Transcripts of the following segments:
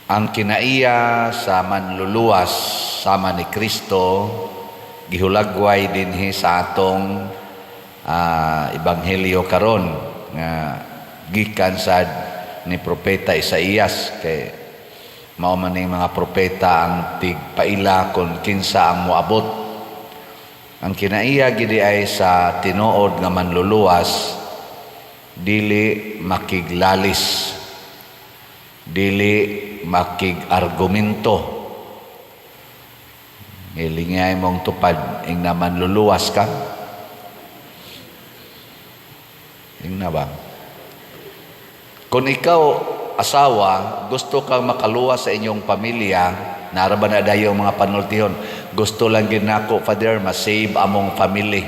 Ang kinaiya sa manluluwas sama ni Kristo gihulagway dinhi sa atong ebanghelyo karon nga gikan sad ni propeta Isaías, kay mao man ning mga propeta ang tigpaila kon kinsa ang moabot. Ang kinaiya gidi ay sa tinuod nga manluluwas dili makiglalis, dili makig-argumento. Ilingay mong tupad ing naman luluwas ka. Ing na ba? Kung ikaw asawa, gusto kang makaluwas sa inyong pamilya, naraban na dayo mga panultihon, gusto lang ginako, Father, masave among family.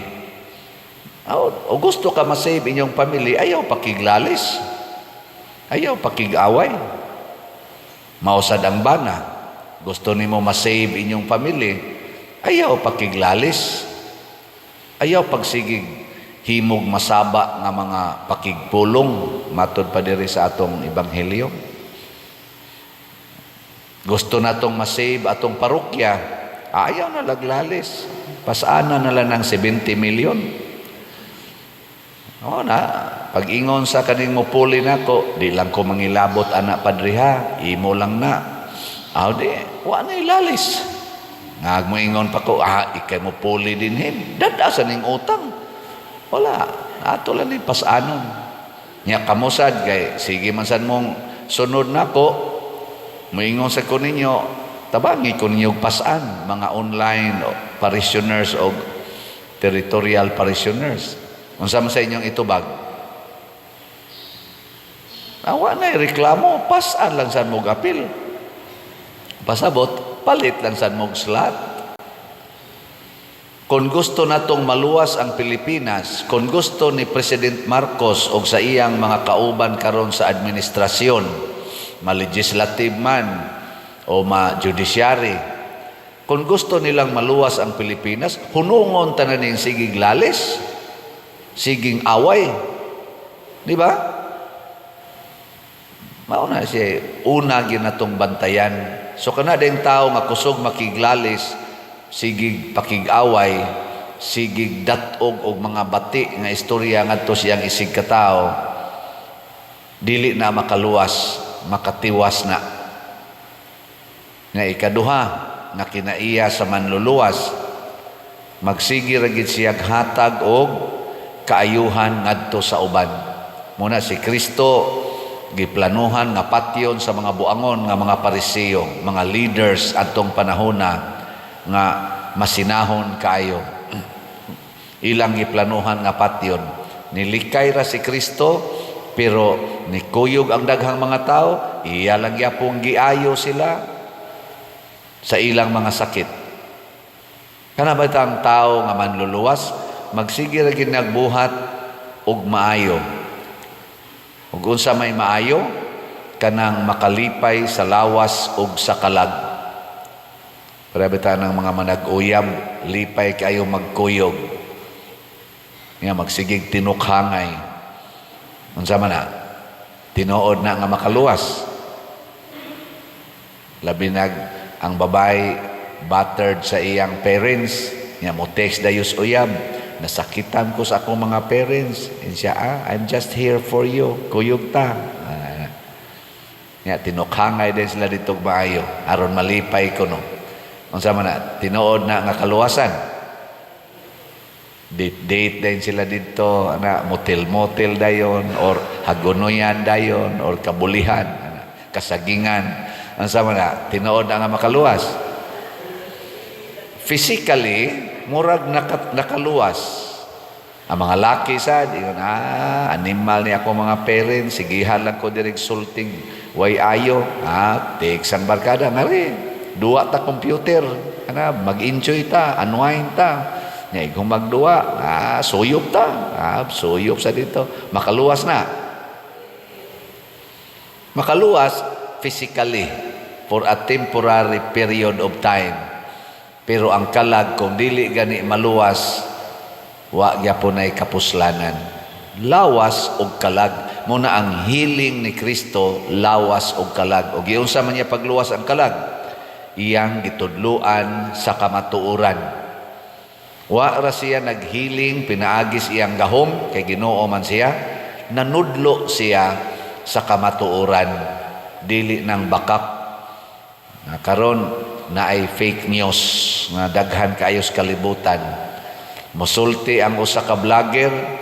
O gusto ka masave inyong family, ayaw pakiglalis, ayaw pakig-away. Mausad ang bana, gusto nimo masave inyong family, ayaw pakiglalis, ayaw pagsigig himog masaba nga mga pakigpulong, matod pa diri sa atong ebanghelyo. Gusto natong masave atong parokya, ayaw na laglalis, pasana na lang ng 70 million. O na, pag-ingon sa kaning mupuli nako, di lang ko mangilabot anak padriha, imo lang na. Aw di, wa na ilalis. Ngag mo ingon pa ko, ikay mupuli din him. Dadasan ning utang. Wala, ato lang ni pasanon. Nya kamusad kay sige man sad mong sunod nako, moingon sa ko ninyo, tabangi ko ninyo pasan mga online parishioners o territorial parishioners. Unsa man sa inyong itubag? Awa na reklamo, pasan lang sad mong apil. Pasabot, palit lang sad mong slot. Kung gusto natong maluwas ang Pilipinas, kung gusto ni President Marcos o sa iyang mga kauban karon sa administrasyon, ma-legislative man o ma-judiciary, kung gusto nilang maluwas ang Pilipinas, hunungon tanan ning sigig lalis, siging away. Di ba? Mauna siya, una ginatong bantayan. So kana ding tao nga kusog makiglalis, sigig pakig-away, sigig datog og mga bati nga istorya ngadto siyang isig ka tao, dili na makaluwas, makatiwas na. Nga ikaduha, nga kinaiya sa manluluwas, magsigi ra gid siya hatag og kaayuhan ngadto sa uban. Muna si Kristo giplanuhan nga patyon sa mga buangon nga mga Pariseo, mga leaders atong panahona nga masinahon kaayo. Ilang giplanuhan nga patyon. Nilikay ra si Kristo, pero nikuyog ang daghang mga tao, iya lang gyapong giayo sila sa ilang mga sakit. Kana ba ang tao nga manluluwas, magsige ra gid nagbuhat og maayo. Ug unsa may maayo, kanang makalipay sa lawas ug sa kalag. Parabita ng mga manag-uyab, lipay kayo magkuyog. Nga magsigig tinukhangay. Unsa man na? Tinuod na nga makaluwas. Labi ang babae battered sa iyang parents, nga mo text dayos uyab, nasakitan ko sa akong mga parents. And siya, I'm just here for you. Kuyog ta. Nga tinukhangay din sila dito maayo. Aron malipay ko no. Unsa man na, tinuod na nga kaluwasan. Date din sila dito, motel dayon, or hagunoyan dayon, or kabulihan, kasagingan. Unsa man na, tinuod na nga makaluwas. Physically, murag nakaluwas. Ang mga laki sad, animal ni ako mga parents, sigihan lang ko direk sulting, way ayo, take san barkada, ngari. Duwa ta computer, mag-enjoy ta, unwind ta. Nya kung magduwa, suyop ta, suyop sa dito. Makaluwas na. Makaluwas physically for a temporary period of time. Pero ang kalag kung dili gani maluwas, wa gyapon ay kapuslanan. Lawas og kalag muna ang hiling ni Kristo lawas og kalag. O giunsa man niya pagluwas ang kalag? Iyang gitudluan sa kamatuoran. Wa ra siya naghiling, pinaagis iyang gahom, kay Ginoo man siya, nanudlo siya sa kamatuoran, dili ng bakak. Karon na ay fake news nga daghan kaayos kalibutan. Musulti ang usa ka vlogger,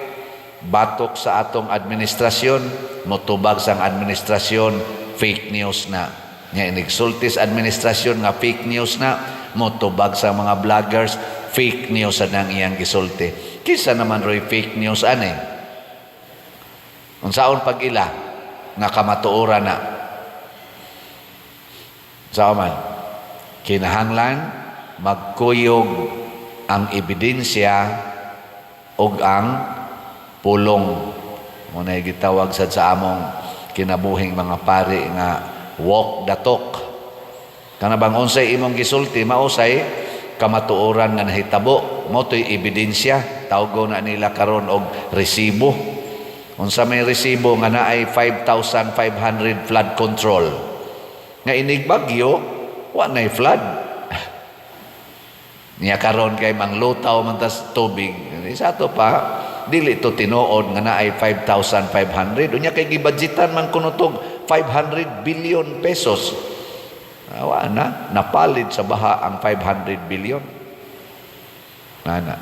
batok sa atong administrasyon, motubag sang administrasyon, fake news na. Nya inigsulti sa administrasyon nga fake news na, motubag sa mga vloggers, fake news ang iyang gisulti. Kisa naman roy fake news ani? Unsaon pag ila nga kamatuoran na? Sa man, kinahanglan magkuyog ang ebidensya ug ang pulong. Muna gitawag sad sa among kinabuhing mga pari nga walk the talk. Kana bang unsay imong gisulti mausay kamatuoran nga nahitabo, mo to'y ebidensya. Tawgo na nila karon og resibo. Unsa may resibo nga naay 5,500 flood control. Nga inig bagyo, wa na'y flood. Niya karon kay manglutaw man tas tubig. Sa ato pa, dili to tinuod nga naay 5,500. Unya kay gibudgetan man kuno tog 500 billion pesos. Wa na napalid sa baha ang 500 billion. Ana.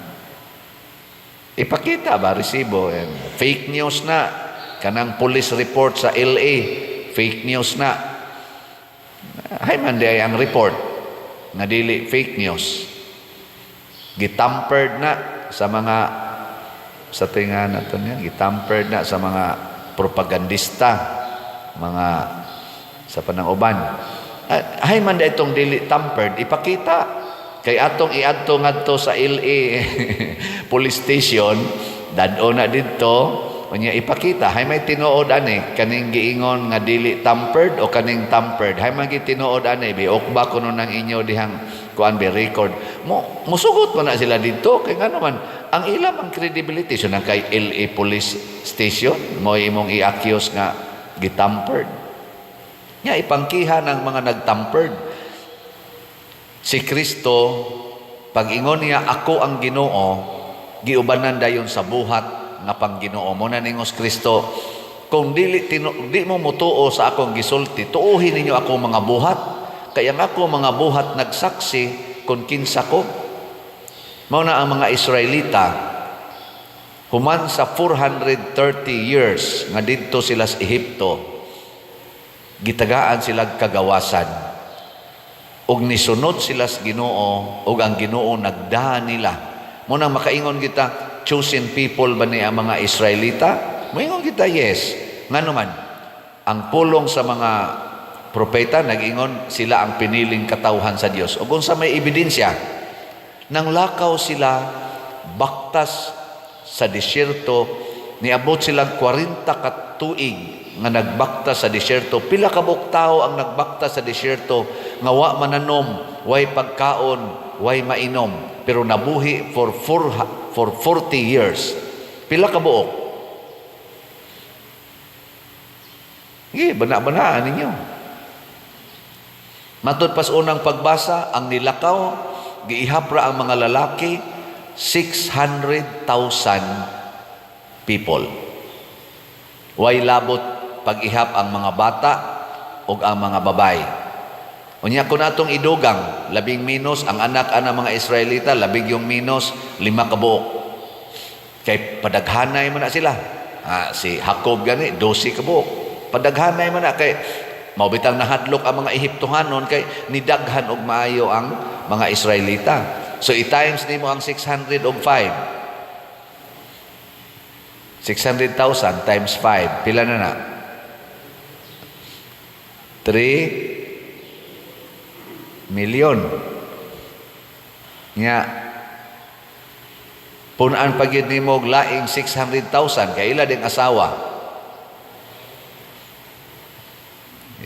Ipakita ba resibo? Fake news na. Kanang police report sa LA, fake news na. Hay man di ang report nga dili fake news. Gitampered na sa mga sa tinga nato niya, gitampered na sa mga propagandista, mga sa panang-uban. Hay man di itong dili tampered, ipakita. Kay atong iadto ngadto sa LA police station, dad-o na didto, unya ipakita. Hay may tinuod ani kaning giingon nga dili tampered o kaning tampered. Hay man gitinuod ani biokba kuno nang inyo dihang kuan be record. Musugot mo na sila dito kay ngano man ang ilang ang credibility so nang kay LA police station mo imong i-accuse nga gitampered. Nya ipangkihan ng mga nagtampered. Si Kristo, pag ingon niya, ako ang Ginoo, giubanan dayon sa buhat nga pangginoo. Muna ningos Kristo, kung di mo mutuo sa akong gisulti, tuuhin ninyo ako mga buhat. Kaya nga ako mga buhat nagsaksi kung kinsa ko. Mauna ang mga Israelita, human sa 430 years nga didto sila sa Ehipto, gitagaan sila kagawasan. Og nisunod sila sa Ginoo, og ang Ginoo nagdahan nila. Muna makaingon kita, chosen people ba ni ang mga Israelita? Moingon kita, yes. Ngano man, ang pulong sa mga propeta, nag-ingon sila ang piniling katawhan sa Dios. O kung sa may ebidensya, nang lakaw sila, baktas sa disyerto, niabot silang 40 ka tuig nga nagbaktas sa disyerto. Pila ka buok tao ang nagbaktas sa disyerto, nga wa mananom, way pagkaon, way mainom, pero nabuhi for 40 years. Pila ka buok? Bana-banaan ninyo. Matod pas unang pagbasa, ang nilakaw, giihapra ang mga lalaki, 600,000 people. Way labot pag-ihap ang mga bata o ang mga babay. Unya ko natong idugang, 10 minos, ang anak ana mga Israelita, 10 yung minos, 5 kabuok. Kay padaghanay man na sila. Si Jacob gani, 12 kabuok. Padaghanay man na kay maubitang nahadlok ang mga Ehiptohanon kay nidaghan og maayo ang mga Israelita. So i-times nimo ang 600 og 5. 600,000 times 5. Pila na na? 3 million. Nga, punaan pagid nimo og laing 600,000 kay ila ding asawa.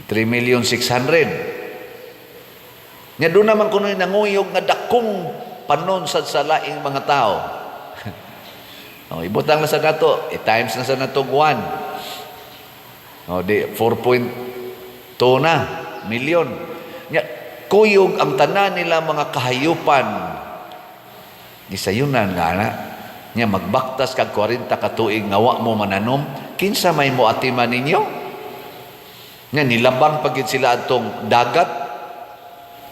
3,600,000. Nga doon naman kuno nanguyog nga dakong panon sa laing mga tao. Ibutang na sa nato, i-times na sa nato 1. O di 4.2 na milyon. Nya kuyog ang tanan nila mga kahayupan. Gisayunan nga na. Nya magbaktas kag 40 ka tuig nga wa mo mananom, kinsa may moatiman ninyo? Nya nilabang pagid sila atong dagat.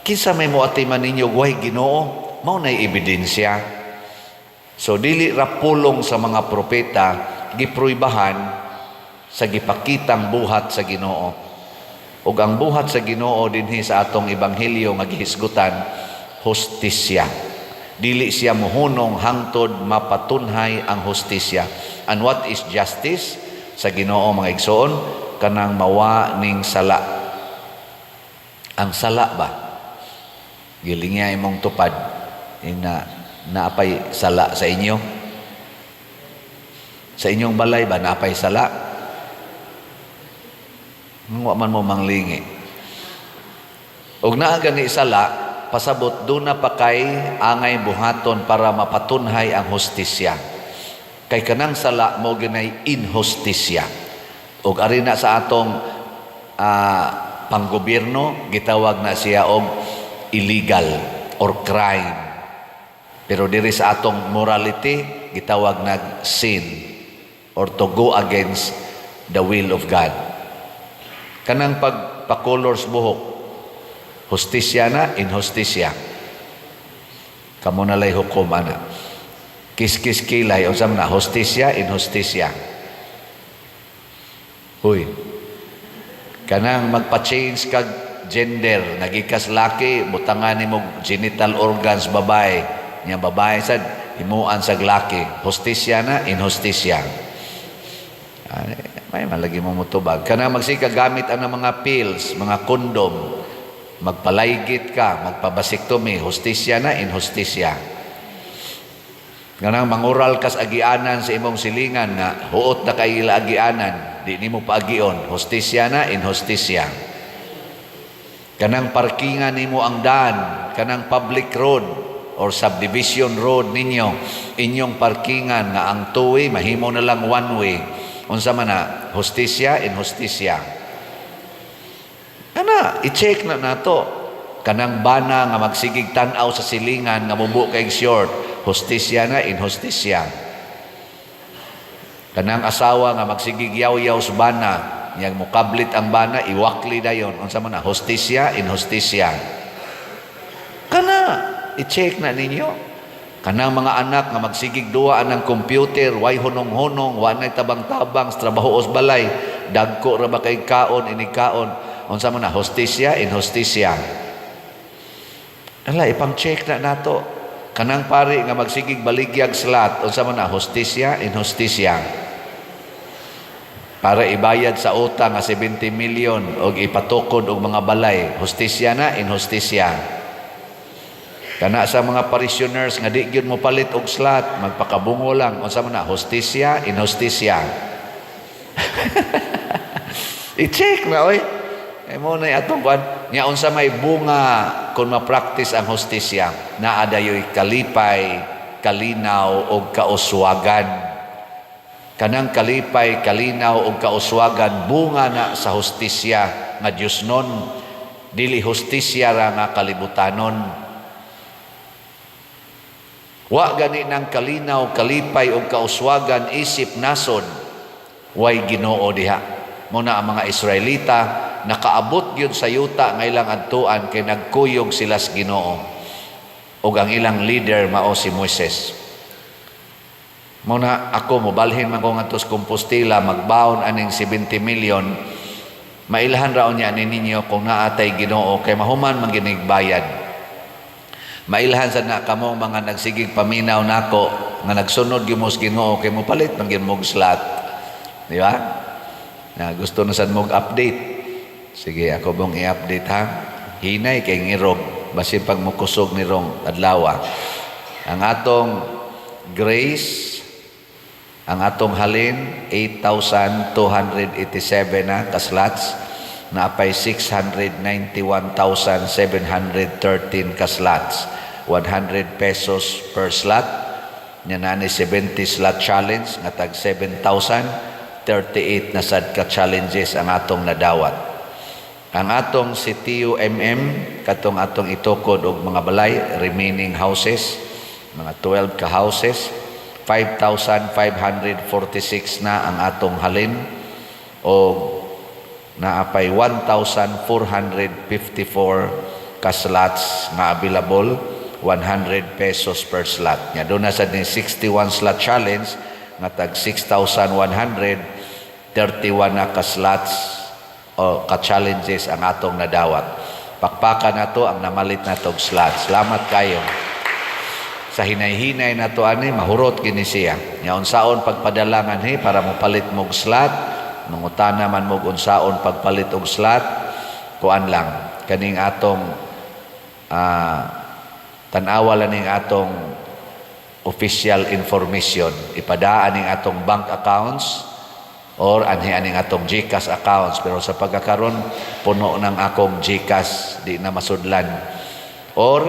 Kinsa may moatiman ninyo way Ginoo? Mao nay ebidensya. So dili ra pulong sa mga propeta gipruibahan sa gipakitang buhat sa Ginoo. Ug ang buhat sa Ginoo dinhi sa atong ebanghelyo nga gihisgutan, hustisya. Dili siya mohunong hangtod mapatunhay ang hustisya. And what is justice? Sa Ginoo mga igsoon, kanang mawa ning sala. Ang sala ba? Gilingya imong tupad. Ina naapay sala sa inyo? Sa inyong balay ba naapay sala? Wa man mo manglingi. Og naa gani sala, pasabot doon na pa kay angay buhaton para mapatunhay ang hustisya. Kay kanang sala mo ginay inhustisya. Og ari na sa atong panggobyerno gitawag na siya og illegal or crime. Pero diri sa atong morality gitawag na sin or to go against the will of God. Kanang pagpa-colors buhok, hustisya na, inhustisya. Kamo na lay hukom ana. Kis-kis kilay, usam na, hustisya, inhustisya. Huy. Kanang magpa-change kag gender, nagikas laki, butangan ni mo genital organs babae. Nya babae sad, himuan sa laki. Hustisya na, inhustisya. May malagi mo mutubag. Kana magsika gamit ang mga pills, mga kondom, magpalaygit ka, magpabasiktomi, hustisya na, inhustisya. Kanang mangural kas agianan sa imong silingan na huot na kay ila agianan, di nimo paagion, hustisya na, inhustisya. Kanang parkingan nimo ang daan, kanang public road or subdivision road ninyo, inyong parkingan nga ang two-way mahimo na lang one way. Unsa man na, hustisya, inhustisya. Kana, i-check na nato. Kanang bana nga magsigig tan-aw sa silingan nga mubo kay short, hustisya na, inhustisya. Kanang asawa nga magsigig yaw-yaw sa bana, yang mukablit ang bana, iwakli dayon. Unsa man na, hustisya, inhustisya. Kana, i-check na ninyo. Kanang mga anak nga magsigig duwaan ng computer, way hunong-hunong, wanay tabang-tabang, sa trabaho os balay, dagko ra ba kay kaon, inikaon, unsa man na, hustisya, inhustisya. Ala, ipang-check na nato. Kanang pari nga magsigig baligyag slat, unsa man na, hustisya, inhustisya. Para ibayad sa utang nga 70 million o ipatukod og mga balay, hustisya na, inhustisya. Kana sa mga parishioners nga di gyud mo palit og slat, magpakabungo lang, unsa man na, hustisya, inhustisya. I-check na oy. Ay mo na atong kuan, nya unsa may bunga kung ma-practice ang hustisya, naa dayoy kalipay, kalinaw og kauswagan. Kanang kalipay, kalinaw og kauswagan bunga na sa hustisya nga Diosnon, dili hustisya ra nga kalibutanon. Wa gani ng kalinaw, kalipay o kauswagan isip nasod, way Ginoo diha. Muna ang mga Israelita, nakaabot yun sa yuta ng ilang adtuan kay nagkuyog sila sa Ginoo. O ang ilang leader mao si Moises. Muna ako, mobalhin man ko nga tos Compostela, magbaon aning 70 million, mailahan raon niya ninyo kung naatay Ginoo, kay mahuman manginigbayad. Mailhan sa na kamo mga nagsigig paminaw nako nga nagsunod gyud Ginoo kay mo palit man gyud mog slat. Di ba? Na gusto na sad mog update. Sige, ako bang i-update ha. Hinay kay ngirog basin pag mukusog ni rong adlaw. Ang atong grace, ang atong halin 8,287 na kaslats, naapay 691,713 kaslats. 100 pesos per slot. Yan na ni 70 slot challenge nga tag 7,000. 10 38 na sad ka challenges ang atong nadawat. Ang atong CTU-MM, katong atong itukod og mga balay, remaining houses, mga 12 ka houses, 5,546 na ang atong halin o naapay 1,454 ka slots nga available, 100 pesos per slot. Nya doon na sa 61 slot challenge nga tag 6,131 na ka slots o ka-challenges ang atong nadawat. Pakpakan na to ang namalit na tog slots. Salamat kayo. Sa hinay-hinay na to ani, mahurot gini siya. Nga unsaon pagpadalangan para mo palit mog slot, mangutana man mog unsaon pagpalit og slot, kuan lang. Kaning atong tanawa lang ning atong official information. Ipadaan ning atong bank accounts, or aning atong GCash accounts, pero sa pagkakaroon puno ng akong GCash di na masudlan, or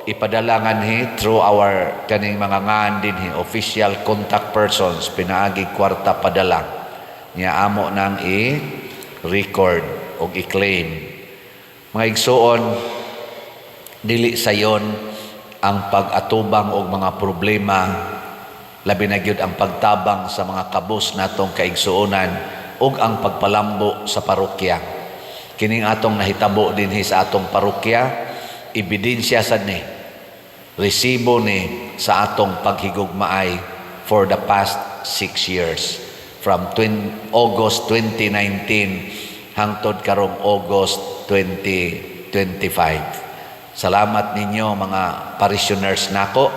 ipadalangan through our kaning mga ngan din official contact persons, pinaagi kwarta padala niya amo nang i-record o i-claim. Mga igsuon, dili sayon ang pag-atubang og mga problema, labi na gyud ang pagtabang sa mga kabus natong kaigsuonan ug ang pagpalambo sa parokya. Kining atong nahitabo dinhi sa atong parokya, ebidensya sad ni, resibo ni sa atong paghigugmaay for the past 6 years, from August 2019 hangtod karong August 2025. Salamat ninyo mga parishioners nako,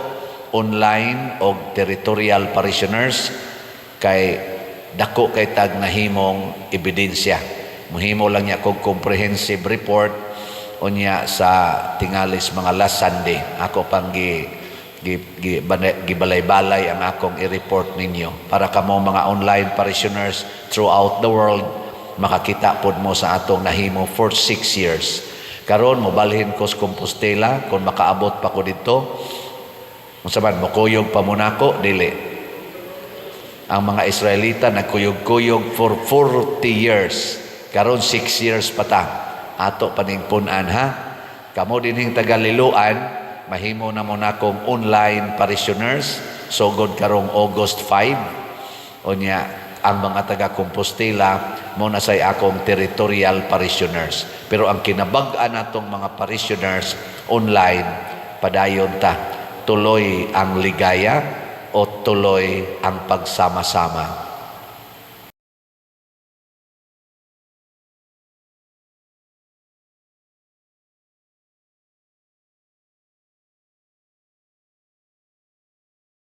online o territorial parishioners, kay dako kay tag nahimong ebidensya. Muhimo lang niya kog comprehensive report unya sa tingalis mga last Sunday. Ako pang gibalay-balay ang akong i-report ninyo para kamo mga online parishioners throughout the world makakita pod mo sa atong nahimo for 6 years. Karon mobalhin ko sa Compostela kung makaabot pa ko dito. Masaban, makuyog pa muna ko, dili. Ang mga Israelita nagkuyog-kuyog for 40 years. Karon 6 years pa ta. Ato paning punan ha. Kamo dinhing tagaliluan, mahimo na muna kong online parishioners. Sugod karong August 5. Onya, ang mga taga-Compostela mo na say akong territorial parishioners. Pero ang kinabag-an natong mga parishioners online, padayon ta. Tuloy ang ligaya o tuloy ang pagsama-sama.